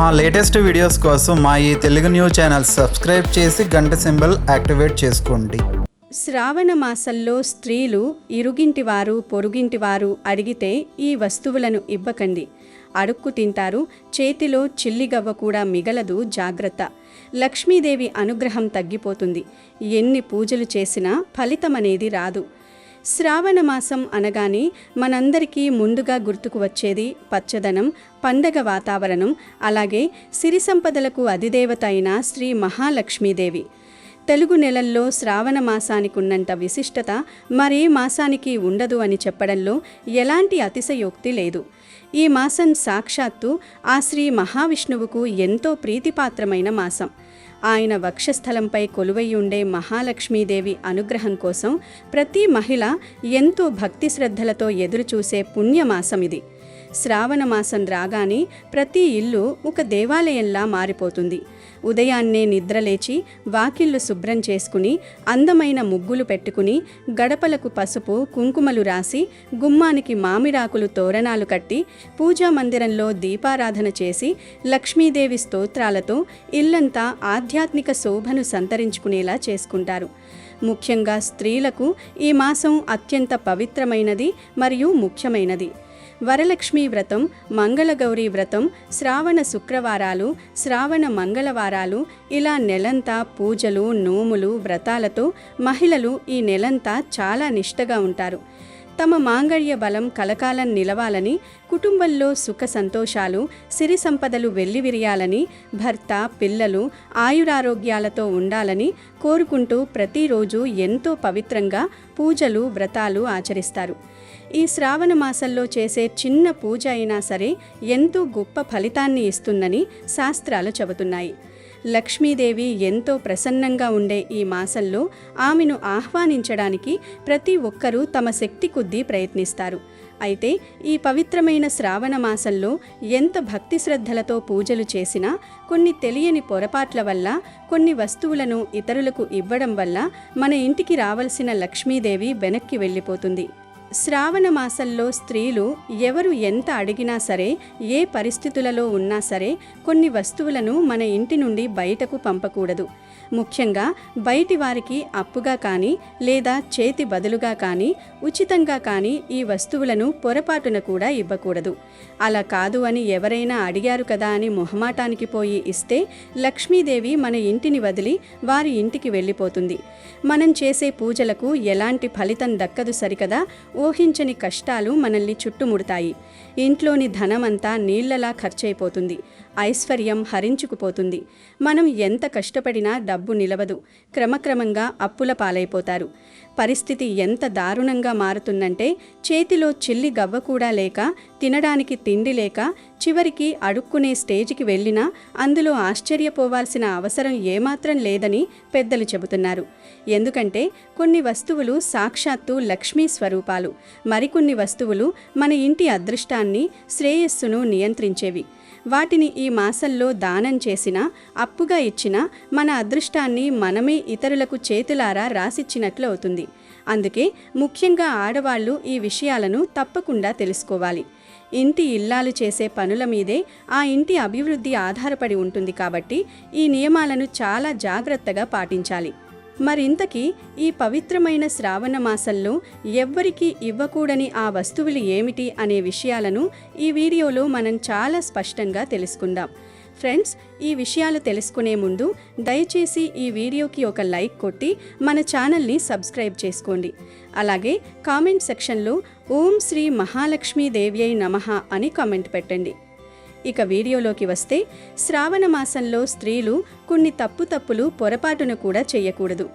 మా latest videos కోసం మా ఈ తెలుగు న్యూస్ ఛానల్ సబ్స్క్రైబ్ చేసి గంట సింబల్ యాక్టివేట్ చేసుకోండి. శ్రావణ మాసంలో స్త్రీలు ఇరుగింటివారు పొరుగింటివారు అడిగితే ఈ వస్తువులను ఇవ్వకండి. అడుక్కు తింటారు, చేతిలో చిల్లిగవ్వ కూడా మిగలదు, జాగ్రత్త. లక్ష్మీదేవి అనుగ్రహం తగ్గిపోతుంది. ఎన్ని పూజలు చేసినా ఫలితమనేది రాదు. శ్రావణ మాసం అనగానే మనందరికీ ముందుగా గుర్తుకు వచ్చేది పచ్చదనం, పండగ వాతావరణం, అలాగే సిరి సంపదలకు అధిదేవత అయిన శ్రీ మహాలక్ష్మీదేవి. తెలుగు నెలల్లో శ్రావణ మాసానికి ఉన్నంత విశిష్టత మరే మాసానికి ఉండదు అని చెప్పడంలో ఎలాంటి అతిశయోక్తి లేదు. ఈ మాసం సాక్షాత్తు ఆ శ్రీ మహావిష్ణువుకు ఎంతో ప్రీతిపాత్రమైన మాసం. ఆయన వక్షస్థలంపై కొలువై ఉండే మహాలక్ష్మీదేవి అనుగ్రహం కోసం ప్రతి మహిళ ఎంతో భక్తి శ్రద్ధలతో ఎదురుచూసే పుణ్యమాసం ఇది. శ్రావణ మాసం రాగానే ప్రతి ఇల్లు ఒక దేవాలయంలా మారిపోతుంది. ఉదయాన్నే నిద్రలేచి వాకిళ్ళు శుభ్రం చేసుకుని అందమైన ముగ్గులు పెట్టుకుని గడపలకు పసుపు కుంకుమలు రాసి గుమ్మానికి మామిడాకులు తోరణాలు కట్టి పూజా మందిరంలో దీపారాధన చేసి లక్ష్మీదేవి స్తోత్రాలతో ఇల్లంతా ఆధ్యాత్మిక శోభను సంతరించుకునేలా చేసుకుంటారు. ముఖ్యంగా స్త్రీలకు ఈ మాసం అత్యంత పవిత్రమైనది మరియు ముఖ్యమైనది. వరలక్ష్మీ వ్రతం, మంగళగౌరీ వ్రతం, శ్రావణ శుక్రవారాలు, శ్రావణ మంగళవారాలు, ఇలా నెలంతా పూజలు, నోములు, వ్రతాలతో మహిళలు ఈ నెలంతా చాలా నిష్టగా ఉంటారు. తమ మాంగళ్య బలం కలకాలం నిలవాలని, కుటుంబంలో సుఖ సంతోషాలు, సిరి సంపదలు వెల్లివిరియాలని, భర్త పిల్లలు ఆయురారోగ్యాలతో ఉండాలని కోరుకుంటూ ప్రతిరోజు ఎంతో పవిత్రంగా పూజలు, వ్రతాలు ఆచరిస్తారు. ఈ శ్రావణ మాసంలో చేసే చిన్న పూజ అయినా సరే ఎంతో గొప్ప ఫలితాన్ని ఇస్తుందని శాస్త్రాలు చెబుతున్నాయి. లక్ష్మీదేవి ఎంతో ప్రసన్నంగా ఉండే ఈ మాసంలో ఆమెను ఆహ్వానించడానికి ప్రతి ఒక్కరూ తమ శక్తి కొద్దీ ప్రయత్నిస్తారు. అయితే ఈ పవిత్రమైన శ్రావణ మాసంలో ఎంత భక్తి శ్రద్ధలతో పూజలు చేసినా కొన్ని తెలియని పొరపాట్ల వల్ల, కొన్ని వస్తువులను ఇతరులకు ఇవ్వడం వల్ల మన ఇంటికి రావాల్సిన లక్ష్మీదేవి వెనక్కి వెళ్ళిపోతుంది. శ్రావణ మాసంలో స్త్రీలు ఎవరు ఎంత అడిగినా సరే, ఏ పరిస్థితులలో ఉన్నా సరే కొన్ని వస్తువులను మన ఇంటి నుండి బయటకు పంపకూడదు. ముఖ్యంగా బయటి వారికి అప్పుగా కానీ లేదా చేతి బదులుగా కానీ ఉచితంగా కానీ ఈ వస్తువులను పొరపాటున కూడా ఇవ్వకూడదు. అలా కాదు అని ఎవరైనా అడిగారు కదా అని మొహమాటానికి పోయి ఇస్తే లక్ష్మీదేవి మన ఇంటిని వదిలి వారి ఇంటికి వెళ్ళిపోతుంది. మనం చేసే పూజలకు ఎలాంటి ఫలితం దక్కదు సరికదా, ఊహించని కష్టాలు మనల్ని చుట్టుముడతాయి. ఇంట్లోని ధనమంతా నీళ్లలా ఖర్చయిపోతుంది, ఐశ్వర్యం హరించుకుపోతుంది. మనం ఎంత కష్టపడినా డబ్బు నిలవదు, క్రమక్రమంగా అప్పుల పాలైపోతారు. పరిస్థితి ఎంత దారుణంగా మారుతుందంటే చేతిలో చిల్లి గవ్వ కూడా లేక, తినడానికి తిండి లేక, చివరికి అడుక్కునే స్టేజికి వెళ్ళినా అందులో ఆశ్చర్యపోవాల్సిన అవసరం ఏమాత్రం లేదని పెద్దలు చెబుతున్నారు. ఎందుకంటే కొన్ని వస్తువులు సాక్షాత్తు లక్ష్మీ స్వరూపాలు, మరికొన్ని వస్తువులు మన ఇంటి అదృష్టాన్ని, శ్రేయస్సును నియంత్రించేవి. వాటిని ఈ మాసంలో దానం చేసినా, అప్పుగా ఇచ్చినా మన అదృష్టాన్ని మనమే ఇతరులకు చేతులారా రాసిచ్చినట్లు అవుతుంది. అందుకే ముఖ్యంగా ఆడవాళ్లు ఈ విషయాలను తప్పకుండా తెలుసుకోవాలి. ఇంటి ఇల్లాలు చేసే పనుల మీదే ఆ ఇంటి అభివృద్ధి ఆధారపడి ఉంటుంది కాబట్టి ఈ నియమాలను చాలా జాగ్రత్తగా పాటించాలి. మరింతకీ ఈ పవిత్రమైన శ్రావణ మాసంలో ఎవ్వరికీ ఇవ్వకూడని ఆ వస్తువులు ఏమిటి అనే విషయాలను ఈ వీడియోలో మనం చాలా స్పష్టంగా తెలుసుకుందాం. ఫ్రెండ్స్, ఈ విషయాలు తెలుసుకునే ముందు దయచేసి ఈ వీడియోకి ఒక లైక్ కొట్టి మన ఛానల్ని సబ్స్క్రైబ్ చేసుకోండి. అలాగే కామెంట్ సెక్షన్లో ఓం శ్రీ మహాలక్ష్మీదేవ్యై నమః అని కామెంట్ పెట్టండి. ఇక వీడియోలోకి వస్తే, శ్రావణ మాసంలో స్త్రీలు కొన్ని తప్పులు పొరపాటును కూడా చేయకూడదు.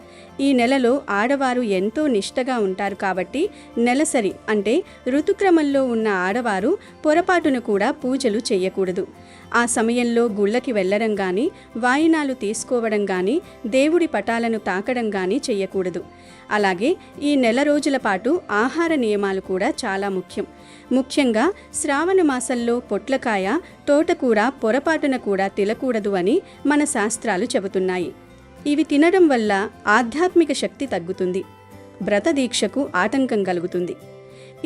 ఈ నెలలో ఆడవారు ఎంతో నిష్టగా ఉంటారు కాబట్టి నెలసరి అంటే ఋతుక్రమంలో ఉన్న ఆడవారు పొరపాటును కూడా పూజలు చేయకూడదు. ఆ సమయంలో గుళ్ళకి వెళ్ళడం కానీ, వాయినాలు తీసుకోవడం కానీ, దేవుడి పటాలను తాకడం కానీ చేయకూడదు. అలాగే ఈ నెల రోజుల పాటు ఆహార నియమాలు కూడా చాలా ముఖ్యం. ముఖ్యంగా శ్రావణ మాసంలో పొట్లకాయ, తోటకూర పొరపాటున కూడా తినకూడదు అని మన శాస్త్రాలు చెబుతున్నాయి. ఇవి తినడం వల్ల ఆధ్యాత్మిక శక్తి తగ్గుతుంది, వ్రతదీక్షకు ఆటంకం కలుగుతుంది.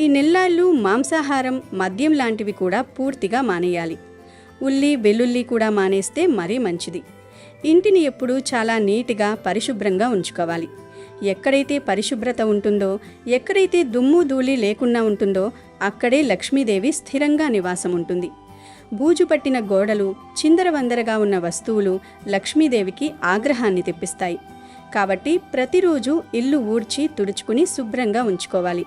ఈ నెల్లాళ్ళు మాంసాహారం, మద్యం లాంటివి కూడా పూర్తిగా మానేయాలి. ఉల్లి వెల్లుల్లి కూడా మానేస్తే మరీ మంచిది. ఇంటిని ఎప్పుడూ చాలా నీట్గా పరిశుభ్రంగా ఉంచుకోవాలి. ఎక్కడైతే పరిశుభ్రత ఉంటుందో, ఎక్కడైతే దుమ్ము ధూళి లేకుండా ఉంటుందో అక్కడే లక్ష్మీదేవి స్థిరంగా నివాసం ఉంటుంది. బూజు పట్టిన గోడలు, చిందరవందరగా ఉన్న వస్తువులు లక్ష్మీదేవికి ఆగ్రహాన్ని తెప్పిస్తాయి. కాబట్టి ప్రతిరోజు ఇల్లు ఊడ్చి తుడుచుకుని శుభ్రంగా ఉంచుకోవాలి.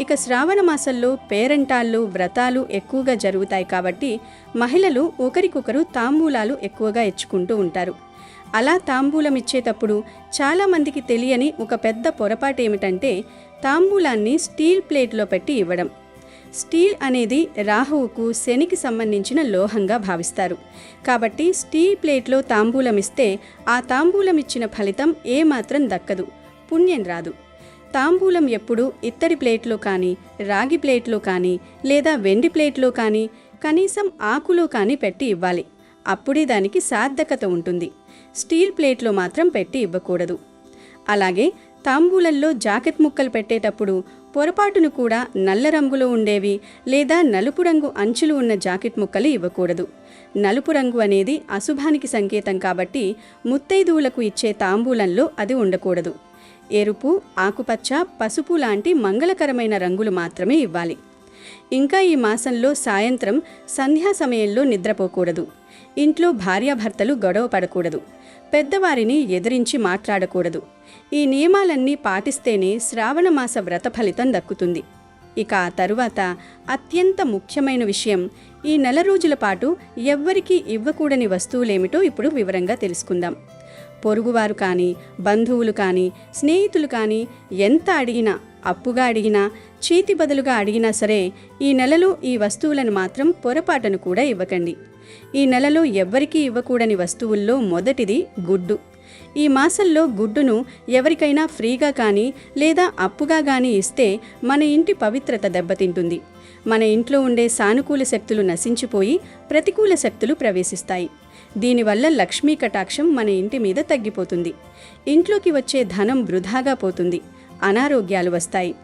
ఇక శ్రావణ మాసంలో పేరంటాళ్ళు, వ్రతాలు ఎక్కువగా జరుగుతాయి కాబట్టి మహిళలు ఒకరికొకరు తాంబూలాలు ఎక్కువగా ఇచ్చుకుంటూ ఉంటారు. అలా తాంబూలం ఇచ్చేటప్పుడు చాలామందికి తెలియని ఒక పెద్ద పొరపాటు ఏమిటంటే తాంబూలాన్ని స్టీల్ ప్లేట్లో పెట్టి ఇవ్వడం. స్టీల్ అనేది రాహువుకు, శనికి సంబంధించిన లోహంగా భావిస్తారు. కాబట్టి స్టీల్ ప్లేట్లో తాంబూలం ఇస్తే ఆ తాంబూలం ఇచ్చిన ఫలితం ఏమాత్రం దక్కదు, పుణ్యం రాదు. తాంబూలం ఎప్పుడు ఇత్తడి ప్లేట్లో కానీ, రాగి ప్లేట్లో కానీ, లేదా వెండి ప్లేట్లో కానీ, కనీసం ఆకులో కానీ పెట్టి ఇవ్వాలి. అప్పుడే దానికి సార్థకత ఉంటుంది. స్టీల్ ప్లేట్లో మాత్రం పెట్టి ఇవ్వకూడదు. అలాగే తాంబూలంలో జాకెట్ ముక్కలు పెట్టేటప్పుడు పొరపాటును కూడా నల్ల రంగులో ఉండేవి లేదా నలుపు రంగు అంచులు ఉన్న జాకెట్ ముక్కలు ఇవ్వకూడదు. నలుపు రంగు అనేది అశుభానికి సంకేతం కాబట్టి ముత్తైదువులకు ఇచ్చే తాంబూలంలో అది ఉండకూడదు. ఎరుపు, ఆకుపచ్చ, పసుపు లాంటి మంగళకరమైన రంగులు మాత్రమే ఇవ్వాలి. ఇంకా ఈ మాసంలో సాయంత్రం సంధ్యా సమయంలో నిద్రపోకూడదు. ఇంట్లో భార్యాభర్తలు గొడవ పడకూడదు. పెద్దవారిని ఎదిరించి మాట్లాడకూడదు. ఈ నియమాలన్నీ పాటిస్తేనే శ్రావణ మాస వ్రత ఫలితం దక్కుతుంది. ఇక ఆ తరువాత అత్యంత ముఖ్యమైన విషయం, ఈ నెల రోజుల పాటు ఎవ్వరికీ ఇవ్వకూడని వస్తువులేమిటో ఇప్పుడు వివరంగా తెలుసుకుందాం. పొరుగువారు కానీ, బంధువులు కానీ, స్నేహితులు కానీ ఎంత అడిగినా, అప్పుగా అడిగినా, చేతి బదులుగా అడిగినా సరే ఈ నెలలో ఈ వస్తువులను మాత్రం పొరపాటును కూడా ఇవ్వకండి. ఈ నెలలో ఎవ్వరికీ ఇవ్వకూడని వస్తువుల్లో మొదటిది గుడ్డు. ఈ మాసంలో గుడ్డును ఎవరికైనా ఫ్రీగా కానీ లేదా అప్పుగా కానీ ఇస్తే మన ఇంటి పవిత్రత దెబ్బతింటుంది. మన ఇంట్లో ఉండే సానుకూల శక్తులు నశించిపోయి ప్రతికూల శక్తులు ప్రవేశిస్తాయి. దీనివల్ల లక్ష్మీ కటాక్షం మన ఇంటి మీద తగ్గిపోతుంది. ఇంట్లోకి వచ్చే ధనం వృధాగా పోతుంది. అనారోగ్యాలు వస్తాయి.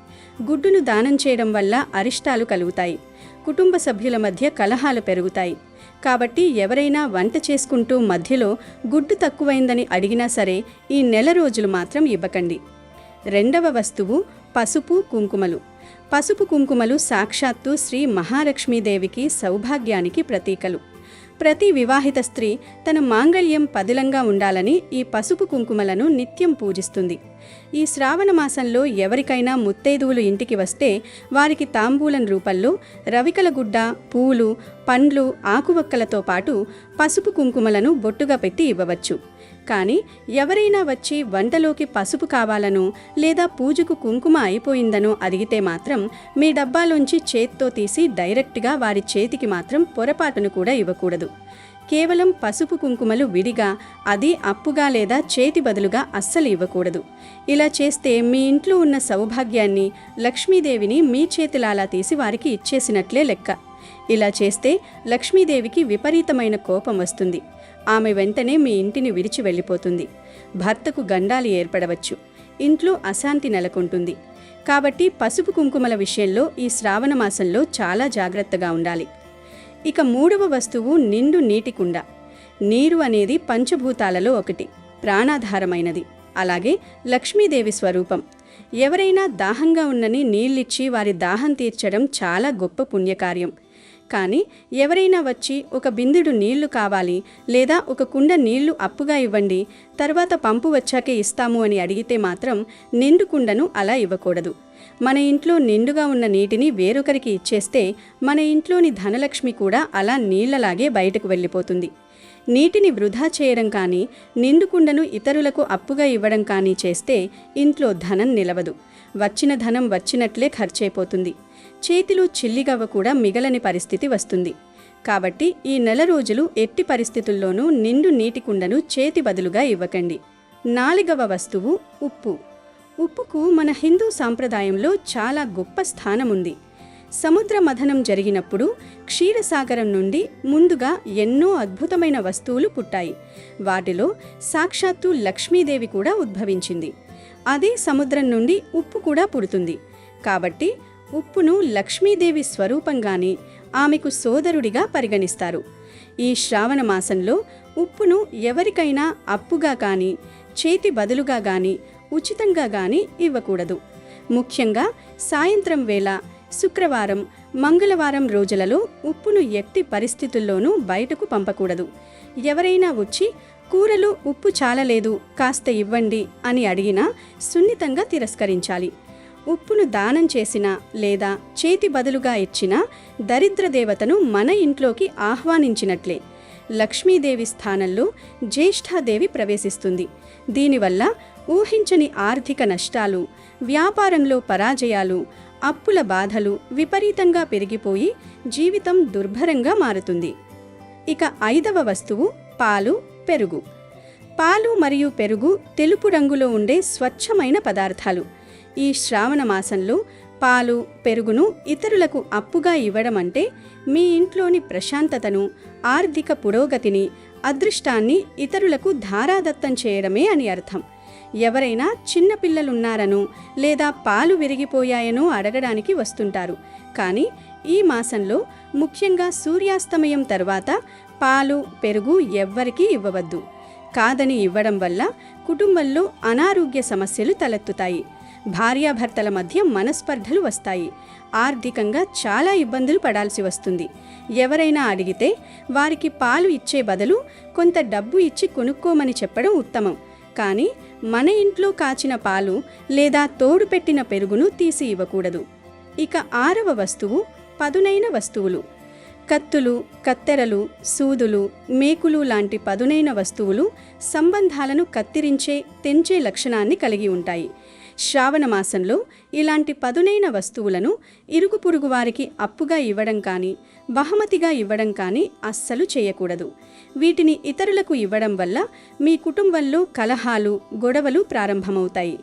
గుడ్డును దానం చేయడం వల్ల అరిష్టాలు కలుగుతాయి. కుటుంబ సభ్యుల మధ్య కలహాలు పెరుగుతాయి. కాబట్టి ఎవరైనా వంట చేసుకుంటూ మధ్యలో గుడ్డు తక్కువైందని అడిగినా సరే ఈ నెల రోజులు మాత్రం ఇవ్వకండి. రెండవ వస్తువు పసుపు కుంకుమలు. పసుపు కుంకుమలు సాక్షాత్తు శ్రీ మహాలక్ష్మీదేవికి సౌభాగ్యానికి ప్రతీకలు. ప్రతి వివాహిత స్త్రీ తన మాంగళ్యం పదిలంగా ఉండాలని ఈ పసుపు కుంకుమలను నిత్యం పూజిస్తుంది. ఈ శ్రావణ మాసంలో ఎవరికైనా ముత్తైదువులు ఇంటికి వస్తే వారికి తాంబూలం రూపంలో రవికల గుడ్డ, పూలు, పండ్లు, ఆకువక్కలతో పాటు పసుపు కుంకుమలను బొట్టుగా పెట్టి ఇవ్వవచ్చు. కానీ ఎవరైనా వచ్చి వంటలోకి పసుపు కావాలనో లేదా పూజకు కుంకుమ అయిపోయిందనో అడిగితే మాత్రం మీ డబ్బాలోంచి చేత్తో తీసి డైరెక్ట్గా వారి చేతికి మాత్రం పొరపాటును కూడా ఇవ్వకూడదు. కేవలం పసుపు కుంకుమలు విడిగా, అది అప్పుగా లేదా చేతి బదులుగా అస్సలు ఇవ్వకూడదు. ఇలా చేస్తే మీ ఇంట్లో ఉన్న సౌభాగ్యాన్ని, లక్ష్మీదేవిని మీ చేతిలాలా తీసి వారికి ఇచ్చేసినట్లే లెక్క. ఇలా చేస్తే లక్ష్మీదేవికి విపరీతమైన కోపం వస్తుంది. ఆమె వెంటనే మీ ఇంటిని విడిచి వెళ్ళిపోతుంది. భర్తకు గండాలు ఏర్పడవచ్చు. ఇంట్లో అశాంతి నెలకొంటుంది. కాబట్టి పసుపు కుంకుమల విషయంలో ఈ శ్రావణ మాసంలో చాలా జాగ్రత్తగా ఉండాలి. ఇక మూడవ వస్తువు నిండు నీటి కుండ. నీరు అనేది పంచభూతాలలో ఒకటి, ప్రాణాధారమైనది. అలాగే లక్ష్మీదేవి స్వరూపం. ఎవరైనా దాహంగా ఉన్నని నీళ్ళిచ్చి వారి దాహం తీర్చడం చాలా గొప్ప పుణ్యకార్యం. కానీ ఎవరైనా వచ్చి ఒక బిందెడు నీళ్లు కావాలి లేదా ఒక కుండ నీళ్లు అప్పుగా ఇవ్వండి, తర్వాత పంపు వచ్చాకే ఇస్తాము అని అడిగితే మాత్రం నిండు కుండను అలా ఇవ్వకూడదు. మన ఇంట్లో నిండుగా ఉన్న నీటిని వేరొకరికి ఇచ్చేస్తే మన ఇంట్లోని ధనలక్ష్మి కూడా అలా నీళ్లలాగే బయటకు వెళ్ళిపోతుంది. నీటిని వృధా చేయడం కానీ, నిండు కుండను ఇతరులకు అప్పుగా ఇవ్వడం కానీ చేస్తే ఇంట్లో ధనం నిలవదు. వచ్చిన ధనం వచ్చినట్లే ఖర్చయిపోతుంది. చేతిలో చిల్లిగవ్వ కూడా మిగలని పరిస్థితి వస్తుంది. కాబట్టి ఈ నెల రోజులు ఎట్టి పరిస్థితుల్లోనూ నిండు నీటి కుండను చేతి బదులుగా ఇవ్వకండి. నాలుగవ వస్తువు ఉప్పు. ఉప్పుకు మన హిందూ సాంప్రదాయంలో చాలా గొప్ప స్థానం ఉంది. సముద్ర మథనం జరిగినప్పుడు క్షీరసాగరం నుండి ముందుగా ఎన్నో అద్భుతమైన వస్తువులు పుట్టాయి. వాటిలో సాక్షాత్తు లక్ష్మీదేవి కూడా ఉద్భవించింది. అదే సముద్రం నుండి ఉప్పు కూడా పుడుతుంది. కాబట్టి ఉప్పును లక్ష్మీదేవి స్వరూపంగానే, ఆమెకు సోదరుడిగా పరిగణిస్తారు. ఈ శ్రావణ మాసంలో ఉప్పును ఎవరికైనా అప్పుగా కానీ చేతి బదులుగా కానీ ఉచితంగా కానీ ఇవ్వకూడదు. ముఖ్యంగా సాయంత్రం వేళ, శుక్రవారం, మంగళవారం రోజులలో ఉప్పును ఎట్టి పరిస్థితుల్లోనూ బయటకు పంపకూడదు. ఎవరైనా వచ్చి కూరలో ఉప్పు చాలలేదు, కాస్త ఇవ్వండి అని అడిగినా సున్నితంగా తిరస్కరించాలి. ఉప్పును దానం చేసినా లేదా చేతి బదులుగా ఇచ్చినా దరిద్ర దేవతను మన ఇంట్లోకి ఆహ్వానించినట్లే. లక్ష్మీదేవి స్థానంలో జ్యేష్ఠాదేవి ప్రవేశిస్తుంది. దీనివల్ల ఊహించని ఆర్థిక నష్టాలు, వ్యాపారంలో పరాజయాలు, అప్పుల బాధలు విపరీతంగా పెరిగిపోయి జీవితం దుర్భరంగా మారుతుంది. ఇక 5వ వస్తువు పాలు, పెరుగు. పాలు మరియు పెరుగు తెలుపు రంగులో ఉండే స్వచ్ఛమైన పదార్థాలు. ఈ శ్రావణ మాసంలో పాలు, పెరుగును ఇతరులకు అప్పుగా ఇవ్వడం అంటే మీ ఇంట్లోని ప్రశాంతతను, ఆర్థిక పురోగతిని, అదృష్టాన్ని ఇతరులకు ధారాదత్తం చేయడమే అని అర్థం. ఎవరైనా చిన్నపిల్లలున్నారనో లేదా పాలు విరిగిపోయాయనో అడగడానికి వస్తుంటారు. కానీ ఈ మాసంలో ముఖ్యంగా సూర్యాస్తమయం తర్వాత పాలు, పెరుగు ఎవ్వరికీ ఇవ్వవద్దు. కాదని ఇవ్వడం వల్ల కుటుంబంలో అనారోగ్య సమస్యలు తలెత్తుతాయి. భార్యాభర్తల మధ్య మనస్పర్ధలు వస్తాయి. ఆర్థికంగా చాలా ఇబ్బందులు పడాల్సి వస్తుంది. ఎవరైనా అడిగితే వారికి పాలు ఇచ్చే బదులు కొంత డబ్బు ఇచ్చి కొనుక్కోమని చెప్పడం ఉత్తమం. కానీ మన ఇంట్లో కాచిన పాలు లేదా తోడు పెట్టిన పెరుగును తీసి ఇవ్వకూడదు. ఇక 6వ వస్తువు పదునైన వస్తువులు. కత్తులు, కత్తెరలు, సూదులు, మేకులు లాంటి పదునైన వస్తువులు సంబంధాలను కత్తిరించే, తెంచే లక్షణాన్ని కలిగి ఉంటాయి. శ్రావణ మాసంలో ఇలాంటి పదునైన వస్తువులను ఇరుగు పొరుగు వారికి అప్పుగా ఇవ్వడం కానీ, బహుమతిగా ఇవ్వడం కానీ అస్సలు చేయకూడదు. వీటిని ఇతరులకు ఇవ్వడం వల్ల మీ కుటుంబంలో కలహాలు, గొడవలు ప్రారంభమవుతాయి.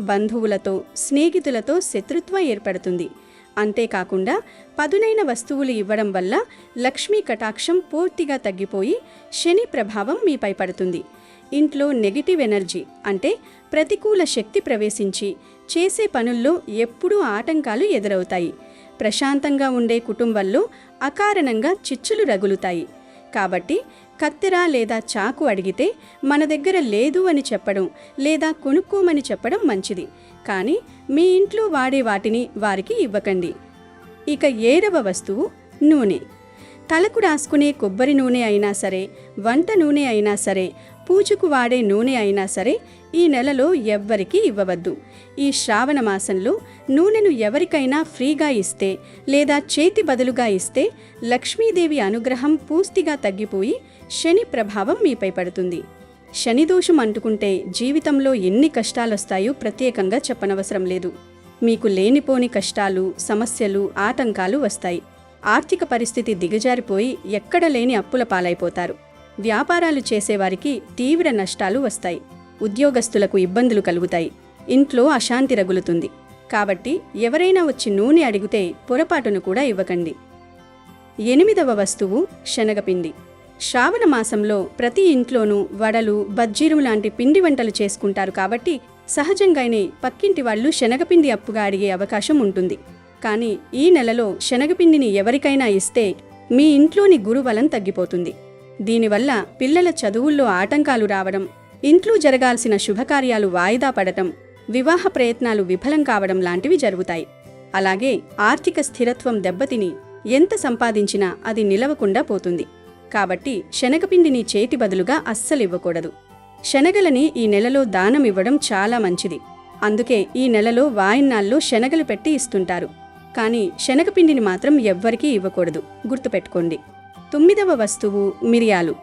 బంధువులతో, స్నేహితులతో శత్రుత్వం ఏర్పడుతుంది. అంతేకాకుండా పదునైన వస్తువులు ఇవ్వడం వల్ల లక్ష్మీ కటాక్షం పూర్తిగా తగ్గిపోయి శని ప్రభావం మీపై పడుతుంది. ఇంట్లో నెగిటివ్ ఎనర్జీ అంటే ప్రతికూల శక్తి ప్రవేశించి చేసే పనుల్లో ఎప్పుడూ ఆటంకాలు ఎదురవుతాయి. ప్రశాంతంగా ఉండే కుటుంబంలో అకారణంగా చిచ్చులు రగులుతాయి. కాబట్టి కత్తెర లేదా చాకు అడిగితే మన దగ్గర లేదు అని చెప్పడం లేదా కొనుక్కోమని చెప్పడం మంచిది. కానీ మీ ఇంట్లో వాడే వాటిని వారికి ఇవ్వకండి. ఇక 7వ వస్తువు నూనె. తలకు రాసుకునే కొబ్బరి నూనె అయినా సరే, వంట నూనె అయినా సరే, పూజకు వాడే నూనె అయినా సరే ఈ నెలలో ఎవ్వరికీ ఇవ్వవద్దు. ఈ శ్రావణ మాసంలో నూనెను ఎవరికైనా ఫ్రీగా ఇస్తే లేదా చేతి బదులుగా ఇస్తే లక్ష్మీదేవి అనుగ్రహం పూర్తిగా తగ్గిపోయి శని ప్రభావం మీపై పడుతుంది. శనిదోషం అంటుకుంటే జీవితంలో ఎన్ని కష్టాలొస్తాయో ప్రత్యేకంగా చెప్పనవసరం లేదు. మీకు లేనిపోని కష్టాలు, సమస్యలు, ఆటంకాలు వస్తాయి. ఆర్థిక పరిస్థితి దిగజారిపోయి ఎక్కడ లేని అప్పుల పాలైపోతారు. వ్యాపారాలు చేసేవారికి తీవ్ర నష్టాలు వస్తాయి. ఉద్యోగస్తులకు ఇబ్బందులు కలుగుతాయి. ఇంట్లో అశాంతి రగులుతుంది. కాబట్టి ఎవరైనా వచ్చి నూనె అడిగితే పొరపాటును కూడా ఇవ్వకండి. 8వ వస్తువు శనగపిండి. శ్రావణ మాసంలో ప్రతి ఇంట్లోనూ వడలు, బజ్జీలు లాంటి పిండి వంటలు చేసుకుంటారు. కాబట్టి సహజంగానే పక్కింటి వాళ్ళు శనగపిండి అప్పుగా అడిగే అవకాశం ఉంటుంది. కానీ ఈ నెలలో శనగపిండిని ఎవరికైనా ఇస్తే మీ ఇంట్లోని గురుబలం తగ్గిపోతుంది. దీనివల్ల పిల్లల చదువుల్లో ఆటంకాలు రావడం, ఇంట్లో జరగాల్సిన శుభకార్యాలు వాయిదా పడటం, వివాహ ప్రయత్నాలు విఫలం కావడం లాంటివి జరుగుతాయి. అలాగే ఆర్థిక స్థిరత్వం దెబ్బతిని ఎంత సంపాదించినా అది నిలవకుండా పోతుంది. కాబట్టి శనగపిండిని చేతి బదులుగా అస్సలు ఇవ్వకూడదు. శనగలని ఈ నెలలో దానం ఇవ్వడం చాలా మంచిది. అందుకే ఈ నెలలో వాయినాల్లో శనగలు పెట్టి ఇస్తుంటారు. కానీ శనగపిండిని మాత్రం ఎవ్వరికీ ఇవ్వకూడదు, గుర్తుపెట్టుకోండి. 9వ వస్తువు మిరియాలు.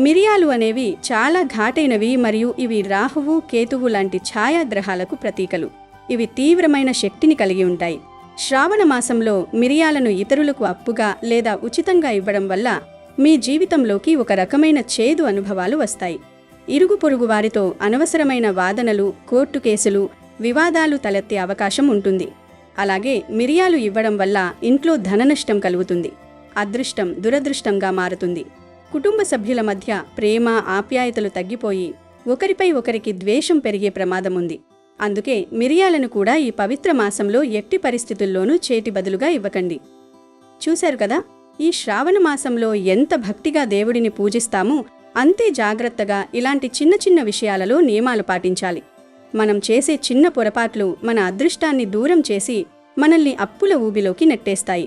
మిరియాలు అనేవి చాలా ఘాటైనవి మరియు ఇవి రాహువు, కేతువు లాంటి ఛాయాగ్రహాలకు ప్రతీకలు. ఇవి తీవ్రమైన శక్తిని కలిగి ఉంటాయి. శ్రావణ మాసంలో మిరియాలను ఇతరులకు అప్పుగా లేదా ఉచితంగా ఇవ్వడం వల్ల మీ జీవితంలోకి ఒక రకమైన చేదు అనుభవాలు వస్తాయి. ఇరుగు పొరుగు వారితో అనవసరమైన వాదనలు, కోర్టు కేసులు, వివాదాలు తలెత్తే అవకాశం ఉంటుంది. అలాగే మిరియాలు ఇవ్వడం వల్ల ఇంట్లో ధననష్టం కలుగుతుంది. అదృష్టం దురదృష్టంగా మారుతుంది. కుటుంబ సభ్యుల మధ్య ప్రేమ, ఆప్యాయతలు తగ్గిపోయి ఒకరిపై ఒకరికి ద్వేషం పెరిగే ప్రమాదం ఉంది. అందుకే మిరియాలను కూడా ఈ పవిత్ర మాసంలో ఎట్టి పరిస్థితుల్లోనూ చేతి బదులుగా ఇవ్వకండి. చూశారు కదా, ఈ శ్రావణ మాసంలో ఎంత భక్తిగా దేవుడిని పూజిస్తామో అంతే జాగ్రత్తగా ఇలాంటి చిన్న చిన్న విషయాలలో నియమాలు పాటించాలి. మనం చేసే చిన్న పొరపాట్లు మన అదృష్టాన్ని దూరం చేసి మనల్ని అప్పుల ఊబిలోకి నెట్టేస్తాయి.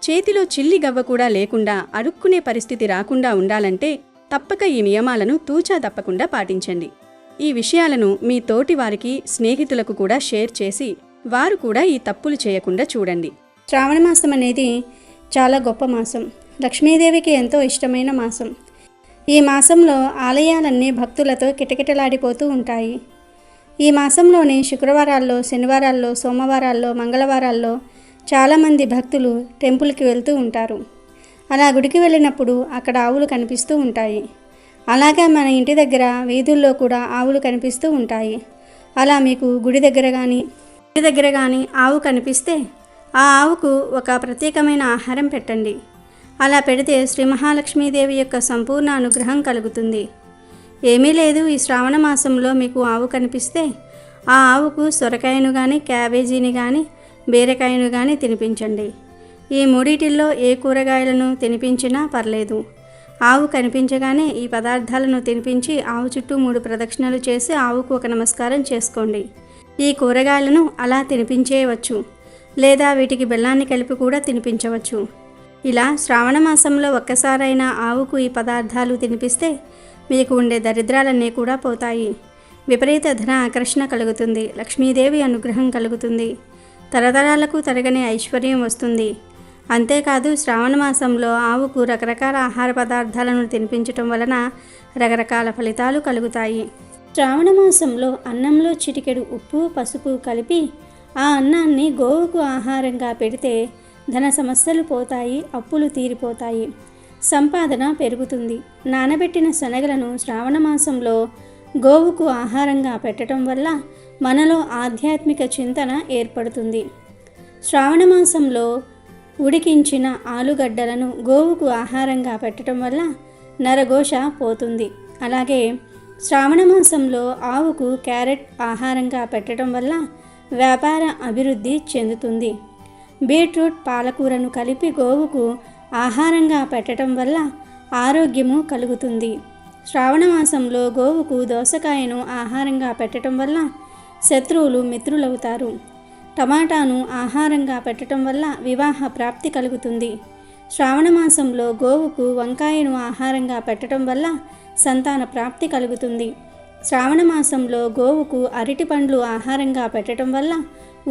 చేతిలో చిల్లి గవ్వ కూడా లేకుండా అడుక్కునే పరిస్థితి రాకుండా ఉండాలంటే తప్పక ఈ నియమాలను తూచా తప్పకుండా పాటించండి. ఈ విషయాలను మీ తోటి వారికి, స్నేహితులకు కూడా షేర్ చేసి వారు కూడా ఈ తప్పులు చేయకుండా చూడండి. శ్రావణ మాసం అనేది చాలా గొప్ప మాసం. లక్ష్మీదేవికి ఎంతో ఇష్టమైన మాసం. ఈ మాసంలో ఆలయాలన్నీ భక్తులతో కిటకిటలాడిపోతూ ఉంటాయి. ఈ మాసంలోని శుక్రవారాల్లో, శనివారాల్లో, సోమవారాల్లో, మంగళవారాల్లో చాలామంది భక్తులు టెంపుల్కి వెళ్తూ ఉంటారు. అలా గుడికి వెళ్ళినప్పుడు అక్కడ ఆవులు కనిపిస్తూ ఉంటాయి. అలాగే మన ఇంటి దగ్గర వీధుల్లో కూడా ఆవులు కనిపిస్తూ ఉంటాయి. అలా మీకు గుడి దగ్గర కానీ ఆవు కనిపిస్తే ఆ ఆవుకు ఒక ప్రత్యేకమైన ఆహారం పెట్టండి. అలా పెడితే శ్రీ మహాలక్ష్మీదేవి యొక్క సంపూర్ణ అనుగ్రహం కలుగుతుంది. ఏమీ లేదు, ఈ శ్రావణ మాసంలో మీకు ఆవు కనిపిస్తే ఆ ఆవుకు సొరకాయను కానీ, క్యాబేజీని కానీ, బీరకాయను కానీ తినిపించండి. ఈ మూడిటిల్లో ఏ కూరగాయలను తినిపించినా పర్లేదు. ఆవు కనిపించగానే ఈ పదార్థాలను తినిపించి ఆవు చుట్టూ 3 ప్రదక్షిణలు చేసి ఆవుకు ఒక నమస్కారం చేసుకోండి. ఈ కూరగాయలను అలా తినిపించేయవచ్చు, లేదా వీటికి బెల్లాన్ని కలిపి కూడా తినిపించవచ్చు. ఇలా శ్రావణ మాసంలో ఒక్కసారైనా ఆవుకు ఈ పదార్థాలు తినిపిస్తే మీకు ఉండే దరిద్రాలన్నీ కూడా పోతాయి. విపరీత ధన ఆకర్షణ కలుగుతుంది. లక్ష్మీదేవి అనుగ్రహం కలుగుతుంది. తరతరాలకు తరగని ఐశ్వర్యం వస్తుంది. అంతేకాదు శ్రావణ మాసంలో ఆవుకు రకరకాల ఆహార పదార్థాలను తినిపించటం వలన రకరకాల ఫలితాలు కలుగుతాయి. శ్రావణ మాసంలో అన్నంలో చిటికెడు ఉప్పు, పసుపు కలిపి ఆ అన్నాన్ని గోవుకు ఆహారంగా పెడితే ధన సమస్యలు పోతాయి, అప్పులు తీరిపోతాయి, సంపాదన పెరుగుతుంది. నానబెట్టిన శనగలను శ్రావణ మాసంలో గోవుకు ఆహారంగా పెట్టడం వల్ల మనలో ఆధ్యాత్మిక చింతన ఏర్పడుతుంది. శ్రావణ మాసంలో ఉడికించిన ఆలుగడ్డలను గోవుకు ఆహారంగా పెట్టడం వల్ల నరఘోష పోతుంది. అలాగే శ్రావణ మాసంలో ఆవుకు క్యారెట్ ఆహారంగా పెట్టడం వల్ల వ్యాపార అభివృద్ధి చెందుతుంది. బీట్రూట్, పాలకూరను కలిపి గోవుకు ఆహారంగా పెట్టడం వల్ల ఆరోగ్యము కలుగుతుంది. శ్రావణ మాసంలో గోవుకు దోసకాయను ఆహారంగా పెట్టడం వల్ల శత్రువులు మిత్రులవుతారు. టమాటాను ఆహారంగా పెట్టడం వల్ల వివాహ ప్రాప్తి కలుగుతుంది. శ్రావణ మాసంలో గోవుకు వంకాయను ఆహారంగా పెట్టడం వల్ల సంతాన ప్రాప్తి కలుగుతుంది. శ్రావణ మాసంలో గోవుకు అరటి పండ్లు ఆహారంగా పెట్టడం వల్ల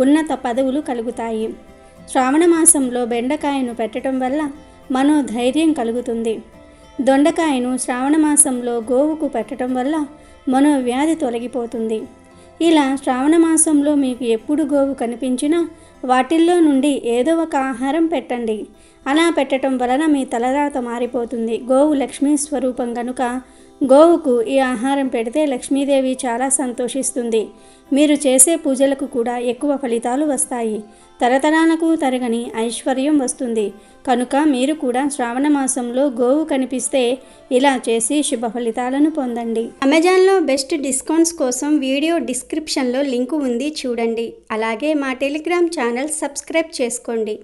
ఉన్నత పదవులు కలుగుతాయి. శ్రావణ మాసంలో బెండకాయను పెట్టడం వల్ల మనోధైర్యం కలుగుతుంది. దొండకాయను శ్రావణ మాసంలో గోవుకు పెట్టడం వల్ల మనోవ్యాధి తొలగిపోతుంది. ఇలా శ్రావణ మాసంలో మీకు ఎప్పుడు గోవు కనిపించినా వాటిల్లో నుండి ఏదో ఒక ఆహారం పెట్టండి. అలా పెట్టడం వలన మీ తలరాత మారిపోతుంది. గోవు లక్ష్మీ స్వరూపం కనుక గోవుకు ఈ ఆహారం పెడితే లక్ష్మీదేవి చాలా సంతోషిస్తుంది. మీరు చేసే పూజలకు కూడా ఎక్కువ ఫలితాలు వస్తాయి. తరతరాలకు తరగని ఐశ్వర్యం వస్తుంది. కనుక మీరు కూడా శ్రావణ మాసంలో గోవు కనిపిస్తే ఇలా చేసి శుభ ఫలితాలను పొందండి. అమెజాన్లో బెస్ట్ డిస్కౌంట్స్ కోసం వీడియో డిస్క్రిప్షన్లో లింకు ఉంది, చూడండి. అలాగే మా టెలిగ్రామ్ ఛానల్ సబ్స్క్రైబ్ చేసుకోండి.